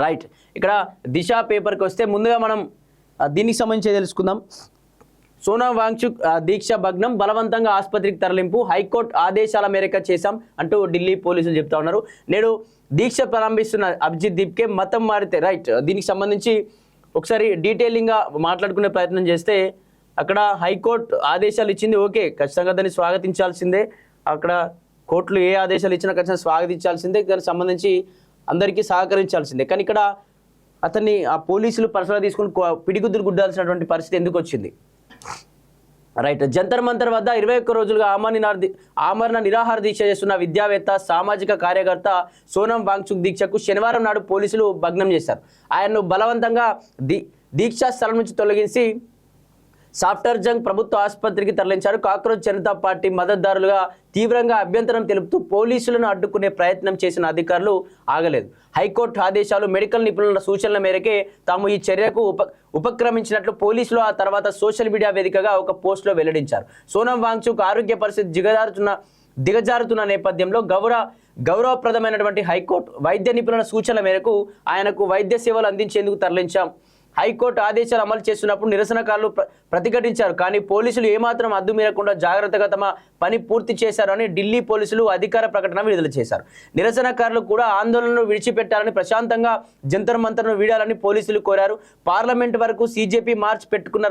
Right. ఇక్కడ దిశ పేపర్కి వస్తే ముందుగా మనం దీనికి సంబంధించి తెలుసుకుందాం. సోనం వాంగ్చుక్ దీక్ష భగ్నం, బలవంతంగా ఆసుపత్రికి తరలింపు, హైకోర్టు ఆదేశాల మేరకు చేశాం అంటూ ఢిల్లీ పోలీసులు చెప్తా ఉన్నారు. నేడు దీక్ష ప్రారంభిస్తున్న అభిజిత్ దీప్కే మతం మారితే. రైట్, దీనికి సంబంధించి ఒకసారి డీటెయిలింగ్గా మాట్లాడుకునే ప్రయత్నం చేస్తే అక్కడ హైకోర్టు ఆదేశాలు ఇచ్చింది, ఓకే, ఖచ్చితంగా దాన్ని స్వాగతించాల్సిందే. అక్కడ కోర్టులు ఏ ఆదేశాలు ఇచ్చినా ఖచ్చితంగా స్వాగతించాల్సిందే, దానికి సంబంధించి అందరికీ సహకరించాల్సిందే. కానీ ఇక్కడ అతన్ని ఆ పోలీసులు పర్సనల్ తీసుకుని పిడిగుద్దులు గుద్దాల్సినటువంటి పరిస్థితి ఎందుకు వచ్చింది? రైట్, జంతర్ మంతర్ వద్ద 21 రోజులుగా ఆమరణ నిరాహార దీక్ష చేస్తున్న విద్యావేత్త, సామాజిక కార్యకర్త సోనం వాంగ్చుక్ దీక్షకు శనివారం నాడు పోలీసులు భగ్నం చేశారు. ఆయన్ను బలవంతంగా దీక్షా స్థలం నుంచి తొలగించి సాఫ్టర్జంగ్ ప్రభుత్వ ఆసుపత్రికి తరలించారు. కాక్రోచ్ జనతా పార్టీ మద్దతుదారులుగా తీవ్రంగా అభ్యంతరం తెలుపుతూ పోలీసులను అడ్డుకునే ప్రయత్నం చేసిన అధికారులు ఆగలేదు. హైకోర్టు ఆదేశాలు, మెడికల్ నిపుణుల సూచనల మేరకే తాము ఈ చర్యకు ఉపక్రమించినట్లు పోలీసులు ఆ తర్వాత సోషల్ మీడియా వేదికగా ఒక పోస్టులో వెల్లడించారు. సోనం వాంగ్చుక్ ఆరోగ్య పరిస్థితి దిగజారుతున్న నేపథ్యంలో గౌరవప్రదమైనటువంటి హైకోర్టు వైద్య నిపుణుల సూచనల మేరకు ఆయనకు వైద్య సేవలు అందించేందుకు తరలించాం. హైకోర్టు ఆదేశాలు అమలు చేస్తున్నప్పుడు నిరసనకారులు ప్రతిఘటించారు. కానీ పోలీసులు ఏమాత్రం అద్దు మీరకుండా జాగ్రత్తగా తమ పని పూర్తి చేశారని ఢిల్లీ పోలీసులు అధికార ప్రకటన విడుదల చేశారు. నిరసనకారులు కూడా ఆందోళనను విడిచిపెట్టాలని, ప్రశాంతంగా జంతర్ మంతర్ను వీడాలని పోలీసులు కోరారు. పార్లమెంట్ వరకు సీజేపీ మార్చ్ పెట్టుకున్న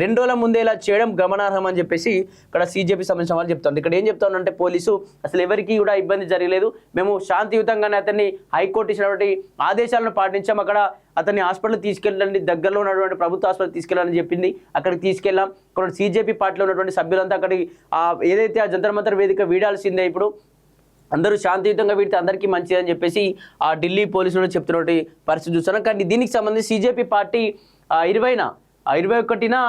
2 రోజుల ముందే ఇలా చేయడం గమనార్హం అని చెప్పేసి ఇక్కడ సీజేపీ సంబంధించిన వాళ్ళు చెప్తారు. ఇక్కడ ఏం చెప్తానంటే పోలీసు అసలు ఎవరికి కూడా ఇబ్బంది జరగలేదు, మేము శాంతియుతంగానే అతన్ని హైకోర్టు ఇచ్చినటువంటి ఆదేశాలను పాటించాం. అక్కడ అతన్ని హాస్పిటల్ తీసుకెళ్ళండి, దగ్గరలో ఉన్నటువంటి ప్రభుత్వ హాస్పిటల్ తీసుకెళ్ళాలని చెప్పింది. అక్కడికి తీసుకెళ్ళాం. ఇక్కడ సీజేపీ పార్టీలో ఉన్నటువంటి సభ్యులంతా అక్కడికి ఏదైతే ఆ జంతర్ మంతర్ వేదిక వీడాల్సిందే, ఇప్పుడు అందరూ శాంతియుతంగా వీడితే అందరికీ మంచిది అని చెప్పేసి ఆ ఢిల్లీ పోలీసులు చెప్తున్నటువంటి పరిస్థితి చూస్తున్నాం. కానీ దీనికి సంబంధించి సీజేపీ పార్టీ 21న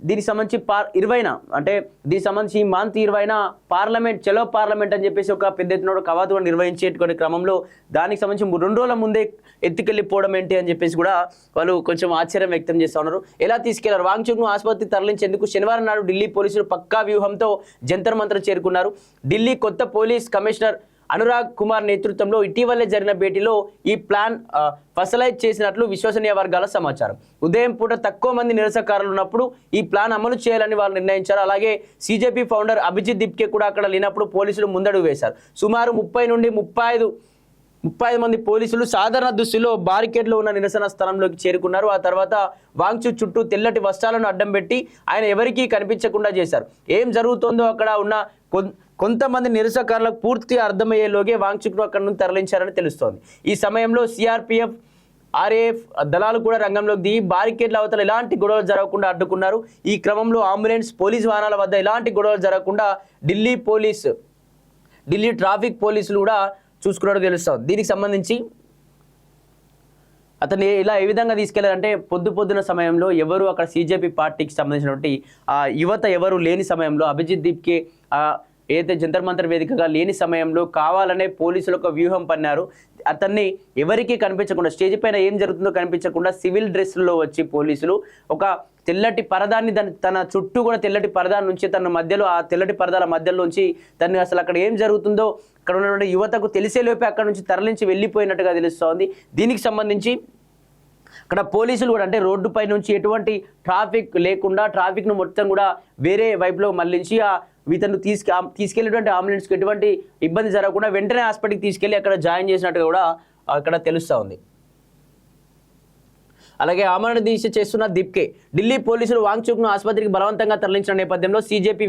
దీనికి సంబంధించి 20న అంటే దీనికి సంబంధించి ఈ మంత్ 20న పార్లమెంట్ చలో పార్లమెంట్ అని చెప్పేసి ఒక పెద్ద ఎత్తున కవాతు నిర్వహించేటువంటి క్రమంలో దానికి సంబంధించి 2 రోజుల ముందే ఎత్తుకెళ్ళిపోవడం ఏంటి అని చెప్పేసి కూడా వాళ్ళు కొంచెం ఆశ్చర్యం వ్యక్తం చేస్తూ ఉన్నారు. ఎలా తీసుకెళ్లారు? వాంగ్చుక్ను ఆసుపత్రికి తరలించేందుకు శనివారం నాడు ఢిల్లీ పోలీసులు పక్కా వ్యూహంతో జంతర్ మంతర్ చేరుకున్నారు. ఢిల్లీ కొత్త పోలీస్ కమిషనర్ అనురాగ్ కుమార్ నేతృత్వంలో ఇటీవలే జరిగిన భేటీలో ఈ ప్లాన్ ఫసలైజ్ చేసినట్లు విశ్వసనీయ వర్గాల సమాచారం. ఉదయం పూట తక్కువ మంది నిరసనకారులు ఉన్నప్పుడు ఈ ప్లాన్ అమలు చేయాలని వాళ్ళు నిర్ణయించారు. అలాగే సీజేపీ ఫౌండర్ అభిజిత్ దీప్కే కూడా అక్కడ లేనప్పుడు పోలీసులు ముందడుగు వేశారు. సుమారు 30 నుండి 35 మంది పోలీసులు సాధారణ దుస్తుల్లో బారికేడ్లో ఉన్న నిరసన స్థలంలోకి చేరుకున్నారు. ఆ తర్వాత వాంగ్చుక్ చుట్టూ తెల్లటి వస్త్రాలను అడ్డం పెట్టి ఆయన ఎవరికీ కనిపించకుండా చేశారు. ఏం జరుగుతుందో అక్కడ ఉన్న కొంతమంది నిరసనకారులకు పూర్తి అర్థమయ్యేలోగే వాంగ్చుక్ను అక్కడ నుంచి తరలించారని తెలుస్తోంది. ఈ సమయంలో సిఆర్పిఎఫ్, ఆర్ఏఎఫ్ దళాలు కూడా రంగంలోకి దిగి బారికేడ్ల అవతల ఎలాంటి గొడవలు జరగకుండా అడ్డుకున్నారు. ఈ క్రమంలో అంబులెన్స్, పోలీసు వాహనాల వద్ద ఎలాంటి గొడవలు జరగకుండా ఢిల్లీ ట్రాఫిక్ పోలీసులు కూడా చూసుకున్నట్టు తెలుస్తుంది. దీనికి సంబంధించి అతన్ని ఇలా ఏ విధంగా తీసుకెళ్లారంటే పొద్దున సమయంలో ఎవరు అక్కడ సీజేపీ పార్టీకి సంబంధించినటువంటి యువత ఎవరు లేని సమయంలో, అభిజిత్ దీప్కే ఏదైతే జంతర్ మంతర్ వేదికగా లేని సమయంలో కావాలనే పోలీసులు ఒక వ్యూహం పన్నారు. అతన్ని ఎవరికీ కనిపించకుండా, స్టేజ్ పైన ఏం జరుగుతుందో కనిపించకుండా సివిల్ డ్రెస్లో వచ్చి పోలీసులు ఒక తెల్లటి పరదాన్ని తన చుట్టూ కూడా తెల్లటి పరదాన్ని నుంచి తన మధ్యలో ఆ తెల్లటి పరదాల మధ్యలోంచి తను అసలు అక్కడ ఏం జరుగుతుందో అక్కడ ఉన్నటువంటి యువతకు తెలిసేలోపే అక్కడ నుంచి తరలించి వెళ్ళిపోయినట్టుగా తెలుస్తోంది. దీనికి సంబంధించి అక్కడ పోలీసులు కూడా అంటే రోడ్డుపై నుంచి ఎటువంటి ట్రాఫిక్ లేకుండా ట్రాఫిక్ను మొత్తం కూడా వేరే వైపులో మళ్లించి ఇతను తీసుకెళ్ళేటువంటి అంబులెన్స్కి ఎటువంటి ఇబ్బంది జరగకుండా వెంటనే హాస్పిటల్కి తీసుకెళ్ళి అక్కడ జాయిన్ చేసినట్టుగా కూడా అక్కడ తెలుస్తూ ఉంది. అలాగే ఆమరణ దీక్ష చేస్తున్న దీప్కే ఢిల్లీ పోలీసులు వాంగ్చుక్ను ఆసుపత్రికి బలవంతంగా తరలించిన నేపథ్యంలో సీజేపీ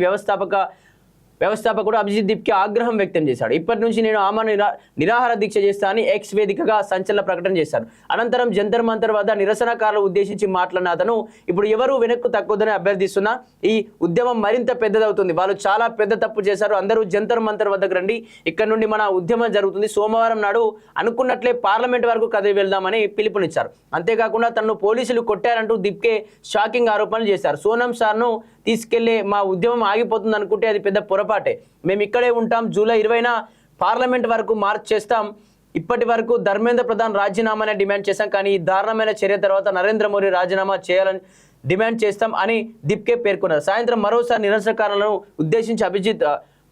వ్యవస్థాపకుడు అభిజిత్ దీప్కే ఆగ్రహం వ్యక్తం చేశాడు. ఇప్పటి నుంచి నేను ఆమరణ నిరాహార దీక్ష చేస్తా అని ఎక్స్ వేదికగా సంచలన ప్రకటన చేశారు. అనంతరం జంతర్ మంతర్ వద్ద నిరసనకారులు ఉద్దేశించి మాట్లాడిన అతను ఇప్పుడు ఎవరూ వెనక్కు తక్కువదని అభ్యర్థిస్తున్నా, ఈ ఉద్యమం మరింత పెద్దదవుతుంది. వాళ్ళు చాలా పెద్ద తప్పు చేశారు. అందరూ జంతర్ మంతర్ వద్దకు రండి, ఇక్కడ నుండి మన ఉద్యమం జరుగుతుంది. సోమవారం నాడు అనుకున్నట్లే పార్లమెంట్ వరకు కదిలి వెళ్దామని పిలుపునిచ్చారు. అంతేకాకుండా తనను పోలీసులు కొట్టారంటూ దీప్కే షాకింగ్ ఆరోపణలు చేశారు. సోనం సార్ను తీసుకెళ్లే మా ఉద్యమం ఆగిపోతుంది అనుకుంటే అది పెద్ద పొరపాటే. మేము ఇక్కడే ఉంటాం. జూలై 20న పార్లమెంట్ వరకు మార్చ్ చేస్తాం. ఇప్పటి వరకు ధర్మేంద్ర ప్రధాన్ రాజీనామానే డిమాండ్ చేశాం. కానీ ఈ దారుణమైన చర్య తర్వాత నరేంద్ర మోడీ రాజీనామా చేయాలని డిమాండ్ చేస్తాం అని దీప్కే పేర్కొన్నారు. సాయంత్రం మరోసారి నిరసనకారులను ఉద్దేశించి అభిజిత్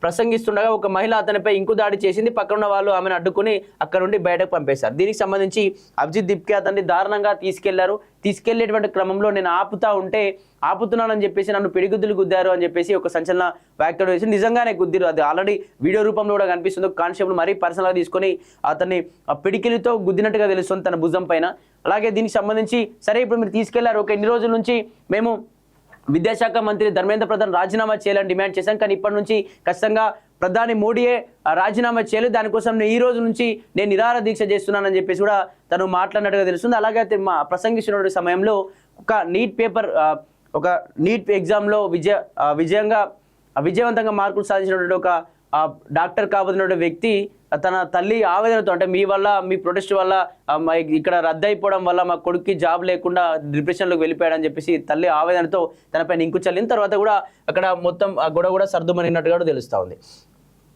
ప్రసంగిస్తుండగా ఒక మహిళ అతనిపై ఇంకు దాడి చేసింది. పక్కన ఉన్న వాళ్ళు ఆమెను అడ్డుకుని అక్కడ నుండి బయటకు పంపేశారు. దీనికి సంబంధించి అభిజిత్ దిప్కే అతన్ని దారుణంగా తీసుకెళ్లేటువంటి క్రమంలో నేను ఆపుతున్నానని చెప్పేసి నన్ను పిడిగుద్దులు గుద్దారు అని చెప్పేసి ఒక సంచలన వ్యాఖ్యలు చేసి నిజంగానే గుద్దిరు. అది ఆల్రెడీ వీడియో రూపంలో కూడా కనిపిస్తుంది. కానిస్టేబుల్ మరీ పర్సనల్గా తీసుకొని అతన్ని పిడికిలితో గుద్దినట్టుగా తెలుస్తుంది తన భుజం పైన. అలాగే దీనికి సంబంధించి సరే ఇప్పుడు మీరు తీసుకెళ్లారు, ఒక ఎన్ని రోజుల నుంచి మేము విద్యాశాఖ మంత్రి ధర్మేంద్ర ప్రధాన్ రాజీనామా చేయాలని డిమాండ్ చేశాం, కానీ ఇప్పటి నుంచి ఖచ్చితంగా ప్రధాని మోడీయే రాజీనామా చేయలేదు, దానికోసం ఈ రోజు నుంచి నేను నిరాహార దీక్ష చేస్తున్నానని చెప్పేసి కూడా తను మాట్లాడినట్టుగా తెలుస్తుంది. అలాగే ప్రసంగిస్తున్న సమయంలో ఒక నీట్ ఎగ్జామ్లో విజయవంతంగా మార్కులు సాధించినటువంటి ఒక డాక్టర్ కాబోతున్న వ్యక్తి తన తల్లి ఆవేదనతో, అంటే మీ ప్రొటెస్ట్ వల్ల ఇక్కడ రద్దు అయిపోవడం వల్ల మా కొడుక్కి జాబ్ లేకుండా డిప్రెషన్లోకి వెళ్ళిపోయాడని చెప్పేసి తల్లి ఆవేదనతో తనపై ఇంకు చల్లిన తర్వాత కూడా అక్కడ మొత్తం గొడవ కూడా సర్దుమనినట్టుగా తెలుస్తూ ఉంది.